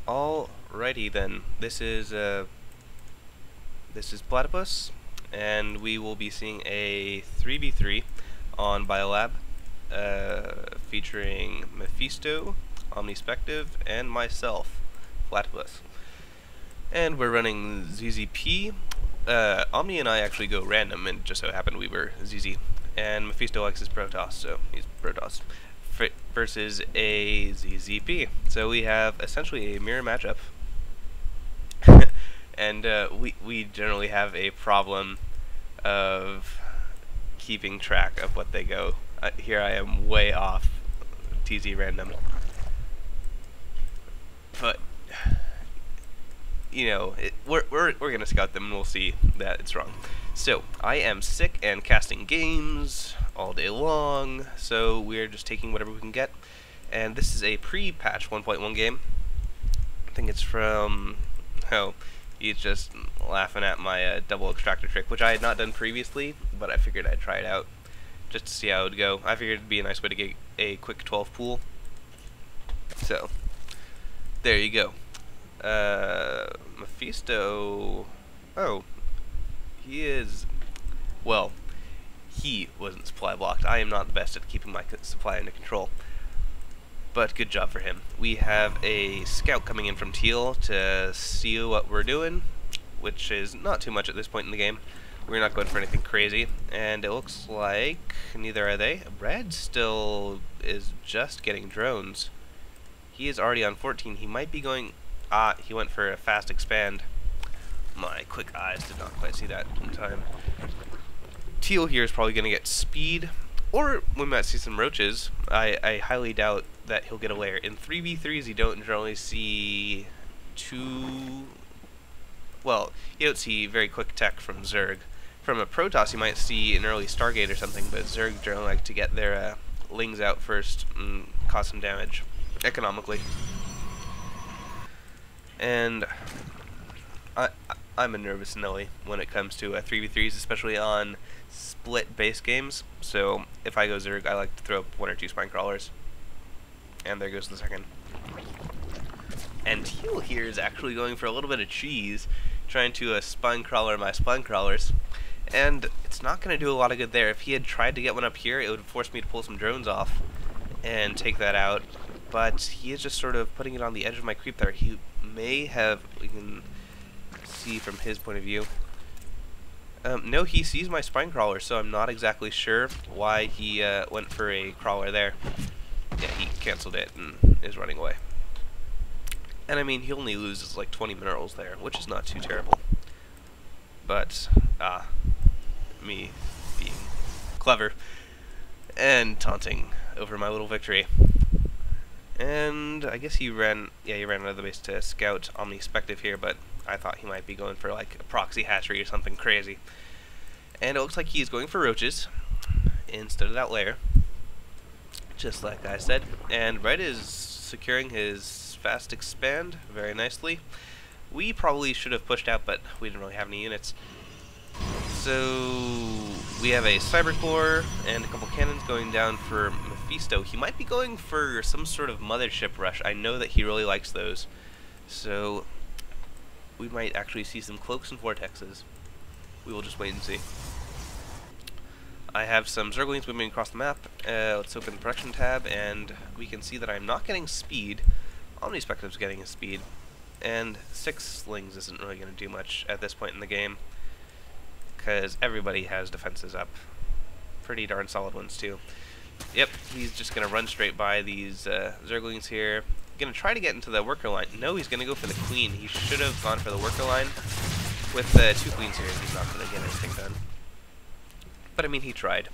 Alrighty then, this is Platypus, and we will be seeing a 3v3 on Biolab, featuring Mephisto, Omnispective, and myself, Platypus. And we're running ZZP. Omni and I actually go random, and just so happened we were ZZ. And Mephisto likes his Protoss, so he's Protoss. Versus a ZZP. So we have essentially a mirror matchup. And we generally have a problem of keeping track of what they go. Here I am way off TZ random. But you know, we're gonna scout them and we'll see that it's wrong. So I am sick and casting games all day long, so we're just taking whatever we can get. And this is a pre-patch 1.1 game. I think it's from he's just laughing at my double extractor trick, which I had not done previously, but I figured I'd try it out just to see how it would go. I figured it'd be a nice way to get a quick 12 pool. So there you go. Mephisto. Oh, he is. Well, he wasn't supply blocked. I am not the best at keeping my supply under control. But good job for him. We have a scout coming in from Teal to see what we're doing, which is not too much at this point in the game. We're not going for anything crazy, and it looks like neither are they. Red still is just getting drones. He is already on 14. He might be going... he went for a fast expand. My quick eyes did not quite see that in time. Teal here is probably going to get speed, or we might see some roaches. I highly doubt that he'll get a lair. In 3v3s you don't generally see well, you don't see very quick tech from Zerg. From a Protoss you might see an early Stargate or something, but Zerg generally like to get their lings out first and cause some damage economically. And I'm a nervous Nelly when it comes to 3v3s, especially on split base games. So if I go Zerg, I like to throw up 1 or 2 spine crawlers. And there goes the second. And Teal here is actually going for a little bit of cheese, trying to spine crawler my spine crawlers. And it's not going to do a lot of good there. If he had tried to get one up here, it would have forced me to pull some drones off and take that out. But he is just sort of putting it on the edge of my creep there. He may have, we can see from his point of view. No, he sees my spine crawler, so I'm not exactly sure why he went for a crawler there. Yeah, he cancelled it and is running away. And I mean, he only loses like 20 minerals there, which is not too terrible. But, me being clever and taunting over my little victory. And I guess he ran out of the base to scout Omnispective here, but I thought he might be going for like a proxy hatchery or something crazy. And it looks like he's going for roaches instead of that lair, just like I said. And Red is securing his fast expand very nicely. We probably should have pushed out, but we didn't really have any units. So we have a Cybercore and a couple cannons going down for Mephisto. He might be going for some sort of mothership rush. I know that he really likes those. So we might actually see some cloaks and vortexes. We will just wait and see. I have some Zerglings moving across the map. Let's open the production tab, and we can see that I'm not getting speed. Omnispective's getting a speed. And 6 slings isn't really going to do much at this point in the game, because everybody has defenses up. Pretty darn solid ones, too. Yep, he's just going to run straight by these Zerglings here. Going to try to get into the worker line. No, he's going to go for the queen. He should have gone for the worker line. With 2 queens here, he's not going to get anything done. But I mean, he tried.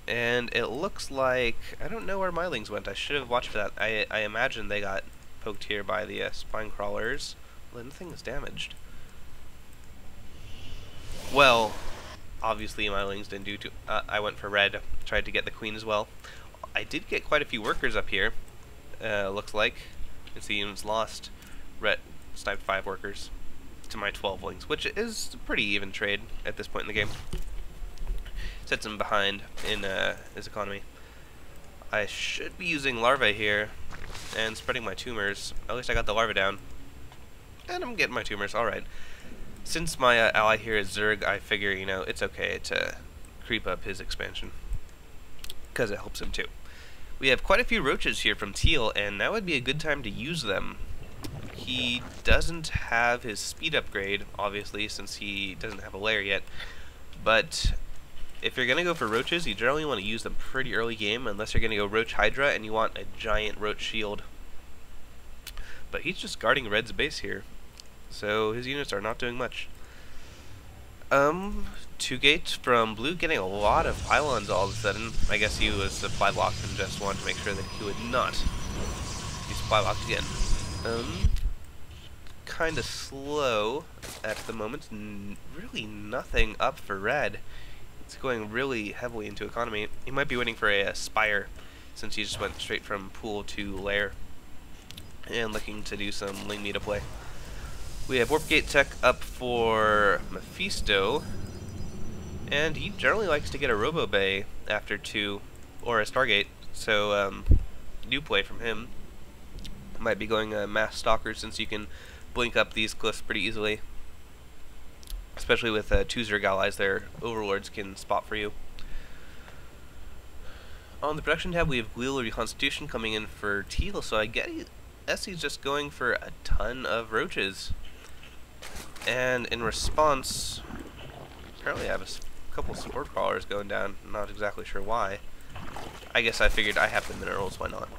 And it looks like, I don't know where my lings went. I should have watched for that. I imagine they got poked here by the spine crawlers. Well, nothing is damaged. Well, obviously my lings didn't do too. I went for red, tried to get the queen as well. I did get quite a few workers up here. Looks like. It's the units lost. Red sniped 5 workers to my 12 lings, which is a pretty even trade at this point in the game. Sets him behind in his economy. I should be using larvae here and spreading my tumors. At least I got the larva down. And I'm getting my tumors, alright. Since my ally here is Zerg, I figure, you know, it's okay to creep up his expansion. Because it helps him too. We have quite a few roaches here from Teal, and now would be a good time to use them. He doesn't have his speed upgrade, obviously, since he doesn't have a lair yet. But if you're going to go for roaches, you generally want to use them pretty early game, unless you're going to go Roach Hydra and you want a giant roach shield. But he's just guarding Red's base here, so his units are not doing much. 2 gates from Blue getting a lot of pylons all of a sudden. I guess he was supply locked and just wanted to make sure that he would not be supply locked again. Kind of slow at the moment. Really nothing up for Red. It's going really heavily into economy. He might be waiting for a Spire, since he just went straight from pool to lair. And looking to do some Ling Meta play. We have Warp Gate tech up for Mephisto. And he generally likes to get a Robo Bay after 2, or a Stargate. So, new play from him. Might be going Mass Stalker, since you can blink up these cliffs pretty easily. Especially with 2 Zerg allies, their overlords can spot for you. On the production tab, we have Glial Reconstitution coming in for Teal, so I guess he's just going for a ton of roaches. And in response, apparently I have a couple support crawlers going down, not exactly sure why. I guess I figured I have the minerals, why not?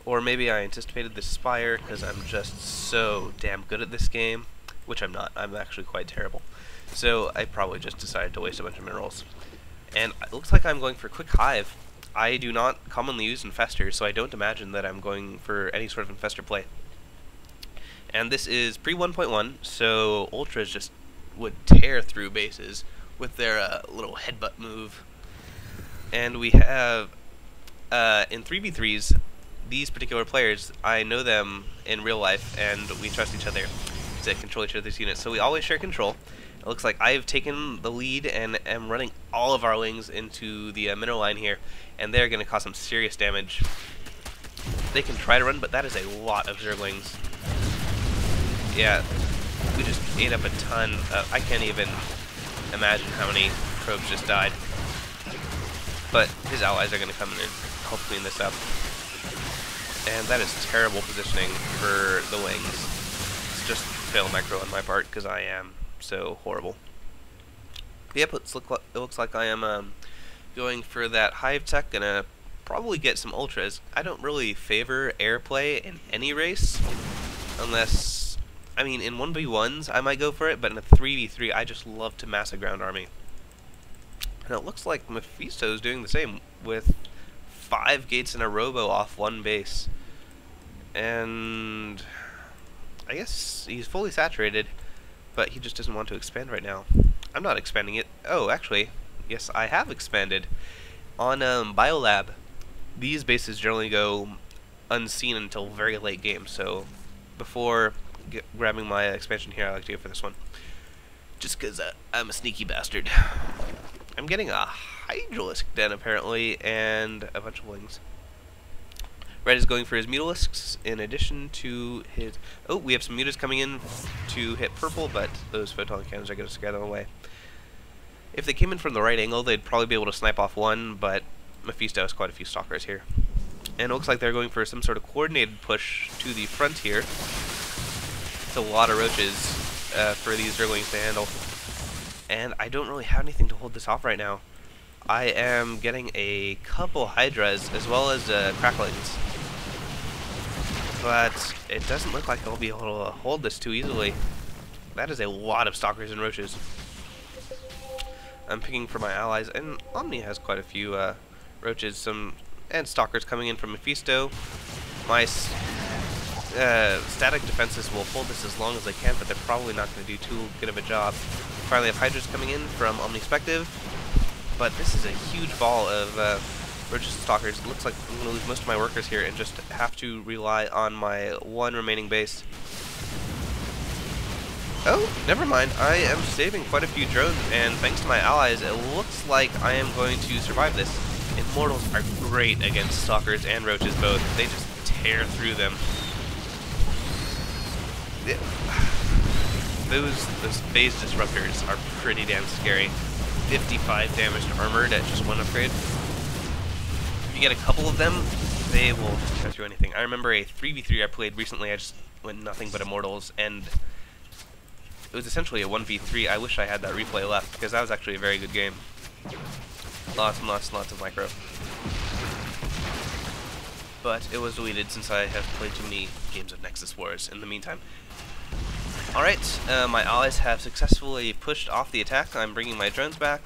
Or maybe I anticipated the Spire because I'm just so damn good at this game, which I'm not. I'm actually quite terrible. So I probably just decided to waste a bunch of minerals. And it looks like I'm going for Quick Hive. I do not commonly use Infestor, so I don't imagine that I'm going for any sort of Infestor play. And this is pre 1.1, so Ultras just would tear through bases with their little headbutt move. And we have, in 3v3s, these particular players, I know them in real life, and we trust each other to control each other's units. So we always share control. It looks like I've taken the lead and am running all of our Lings into the mineral line here, and they're going to cause some serious damage. They can try to run, but that is a lot of Zerglings. Yeah, we just ate up a ton. I can't even imagine how many probes just died. But his allies are going to come in and help clean this up. And that is terrible positioning for the Lings. It's just fail micro on my part because I am so horrible. Yep, it looks like I am going for that Hive tech. Gonna probably get some Ultras. I don't really favor airplay in any race, unless, I mean, in 1v1s I might go for it, but in a 3v3 I just love to mass a ground army. And it looks like Mephisto's doing the same with 5 gates and a robo off 1 base. And I guess he's fully saturated, but he just doesn't want to expand right now. I'm not expanding it. Oh, actually, yes, I have expanded. On Biolab, these bases generally go unseen until very late game, so before grabbing my expansion here, I like to go for this one. Just because I'm a sneaky bastard. I'm getting a Hydralisk den, apparently, and a bunch of Lings. Red is going for his Mutalisks in addition to his... Oh, we have some Mutas coming in to hit purple, but those photon cannons are going to scare them away. If they came in from the right angle, they'd probably be able to snipe off one, but Mephisto has quite a few Stalkers here. And it looks like they're going for some sort of coordinated push to the front here. It's a lot of roaches for these Zerglings to handle. And I don't really have anything to hold this off right now. I am getting a couple Hydras as well as Cracklings. But it doesn't look like I'll be able to hold this too easily. That is a lot of Stalkers and Roaches. I'm picking for my allies, and Omni has quite a few Roaches and Stalkers coming in from Mephisto. My static defenses will hold this as long as they can, but they're probably not going to do too good of a job. Finally, I have Hydras coming in from omnispective, but this is a huge ball of Roaches and Stalkers. It looks like I'm going to lose most of my workers here and just have to rely on my one remaining base. Oh, never mind. I am saving quite a few drones, and thanks to my allies, it looks like I am going to survive this. In Mortals are great against stalkers and roaches both. They just tear through them. Those phase disruptors are pretty damn scary. 55 damage to armored at just one upgrade. If you get a couple of them, they will tear through anything. I remember a 3v3 I played recently. I just went nothing but immortals, and it was essentially a 1v3. I wish I had that replay left, because that was actually a very good game. Lots and lots and lots of micro. But it was deleted since I have played too many games of Nexus Wars in the meantime. Alright, my allies have successfully pushed off the attack. I'm bringing my drones back.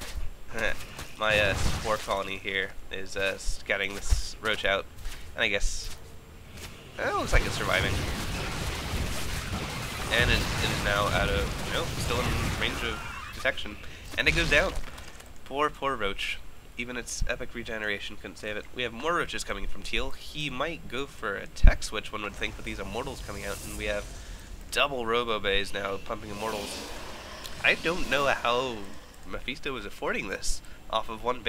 My spore colony here is scouting this roach out. And I guess it looks like it's surviving. And it is now out of, still in range of detection. And it goes down. Poor, poor roach. Even its epic regeneration couldn't save it. We have more roaches coming from Teal. He might go for a tech switch, one would think, with these immortals coming out. And we have double robo bays now pumping immortals. I don't know how Mephisto is affording this off of one base.